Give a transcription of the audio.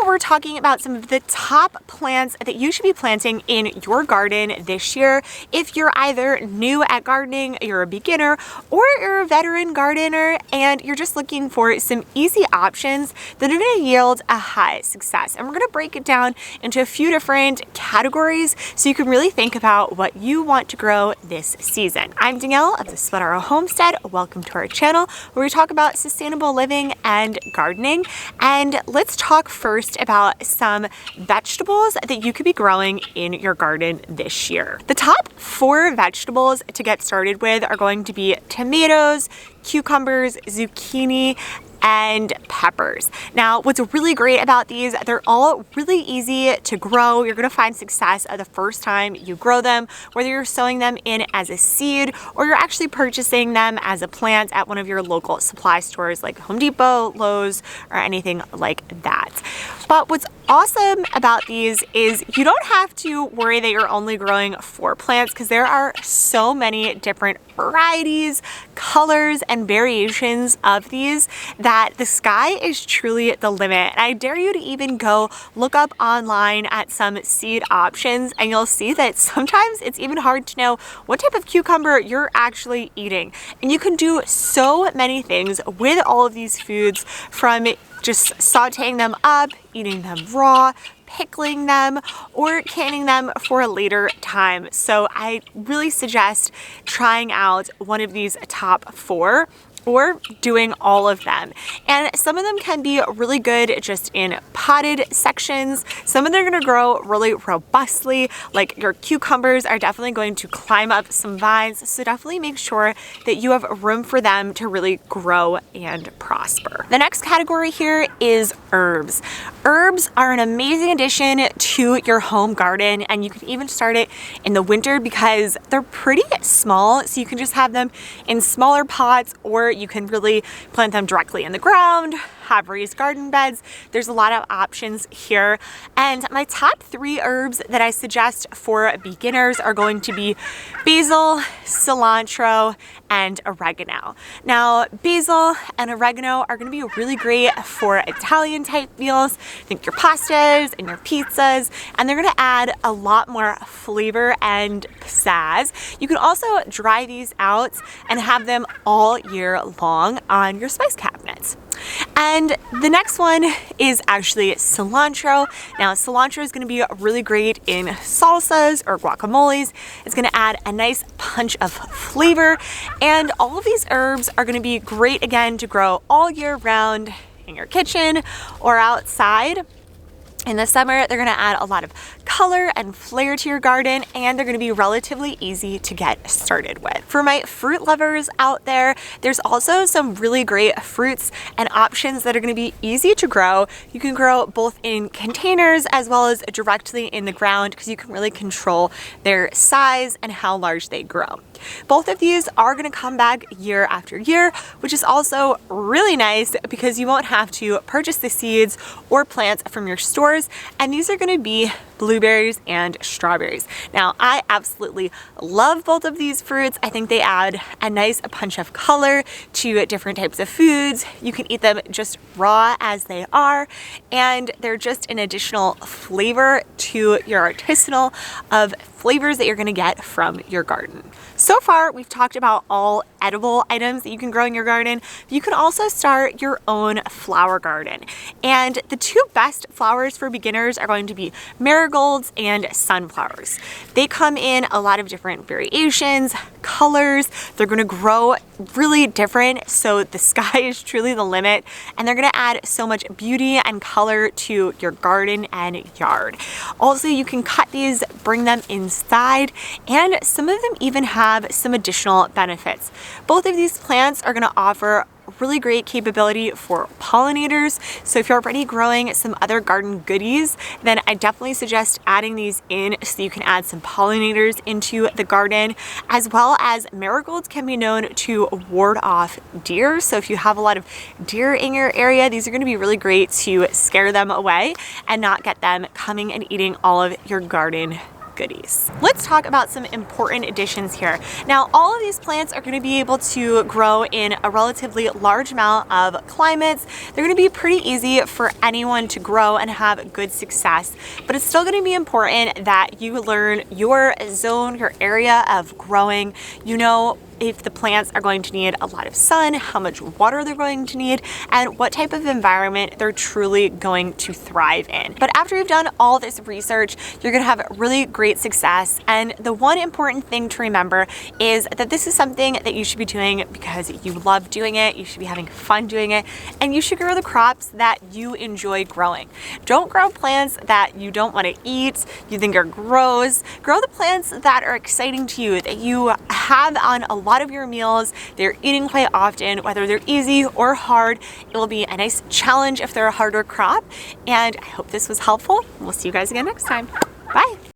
we're talking about some of the top plants that you should be planting in your garden this year. If you're either new at gardening, you're a beginner, or you're a veteran gardener and you're just looking for some easy options that are going to yield a high success. And we're going to break it down into a few different categories so you can really think about what you want to grow this season. I'm Danielle of the Split Arrow Homestead. Welcome to our channel where we talk about sustainable living and gardening. And let's talk first about some vegetables that you could be growing in your garden this year. The top 4 vegetables to get started with are going to be tomatoes, cucumbers, zucchini, and peppers. Now, what's really great about these, they're all really easy to grow. You're gonna find success the first time you grow them, whether you're sowing them in as a seed or you're actually purchasing them as a plant at one of your local supply stores like Home Depot, Lowe's, or anything like that. But what's awesome about these is you don't have to worry that you're only growing 4 plants because there are so many different varieties, colors, and variations of these that the sky is truly the limit. And I dare you to even go look up online at some seed options and you'll see that sometimes it's even hard to know what type of cucumber you're actually eating. And you can do so many things with all of these foods, from just sauteing them up, eating them raw, pickling them, or canning them for a later time. So I really suggest trying out one of these top 4 or doing all of them. And some of them can be really good just in potted sections. Some of them are gonna grow really robustly, like your cucumbers are definitely going to climb up some vines. So definitely make sure that you have room for them to really grow and prosper. The next category here is herbs. Herbs are an amazing addition to your home garden, and you can even start it in the winter because they're pretty small. So you can just have them in smaller pots, or you can really plant them directly in the ground, have raised garden beds. There's a lot of options here. And my top 3 herbs that I suggest for beginners are going to be basil, cilantro, and oregano. Now, basil and oregano are going to be really great for Italian type meals. Think your pastas and your pizzas, and they're going to add a lot more flavor and pizzazz. You can also dry these out and have them all year long on your spice cabinets. And the next one is actually cilantro. Now, cilantro is going to be really great in salsas or guacamoles. It's going to add a nice punch of flavor. And all of these herbs are going to be great again to grow all year round in your kitchen or outside. In the summer, they're gonna add a lot of color and flair to your garden, and they're gonna be relatively easy to get started with. For my fruit lovers out there, there's also some really great fruits and options that are gonna be easy to grow. You can grow both in containers as well as directly in the ground because you can really control their size and how large they grow. Both of these are gonna come back year after year, which is also really nice because you won't have to purchase the seeds or plants from your stores. And these are going to be blueberries and strawberries. Now, I absolutely love both of these fruits. I think they add a nice punch of color to different types of foods. You can eat them just raw as they are, and they're just an additional flavor to your artisanal of flavors that you're going to get from your garden. So far, we've talked about all edible items that you can grow in your garden. You can also start your own flower garden. And the 2 best flowers for beginners are going to be marigolds and sunflowers. They come in a lot of different variations, colors. They're going to grow really different, so the sky is truly the limit, and they're going to add so much beauty and color to your garden and yard. Also, you can cut these, bring them inside, and some of them even have some additional benefits. Both of these plants are going to offer really great capability for pollinators. So if you're already growing some other garden goodies, then I definitely suggest adding these in so you can add some pollinators into the garden, as well as marigolds can be known to ward off deer. So if you have a lot of deer in your area, these are going to be really great to scare them away and not get them coming and eating all of your garden goodies. Let's talk about some important additions here. Now, all of these plants are going to be able to grow in a relatively large amount of climates. They're going to be pretty easy for anyone to grow and have good success, but it's still going to be important that you learn your zone, your area of growing. You know if the plants are going to need a lot of sun, how much water they're going to need, and what type of environment they're truly going to thrive in. But after you've done all this research, you're gonna have really great success. And the one important thing to remember is that this is something that you should be doing because you love doing it, you should be having fun doing it, and you should grow the crops that you enjoy growing. Don't grow plants that you don't want to eat, you think are gross. Grow the plants that are exciting to you, that you have on a lot of your meals, they're eating quite often, whether they're easy or hard. It will be a nice challenge if they're a harder crop. And I hope this was helpful. We'll see you guys again next time. Bye.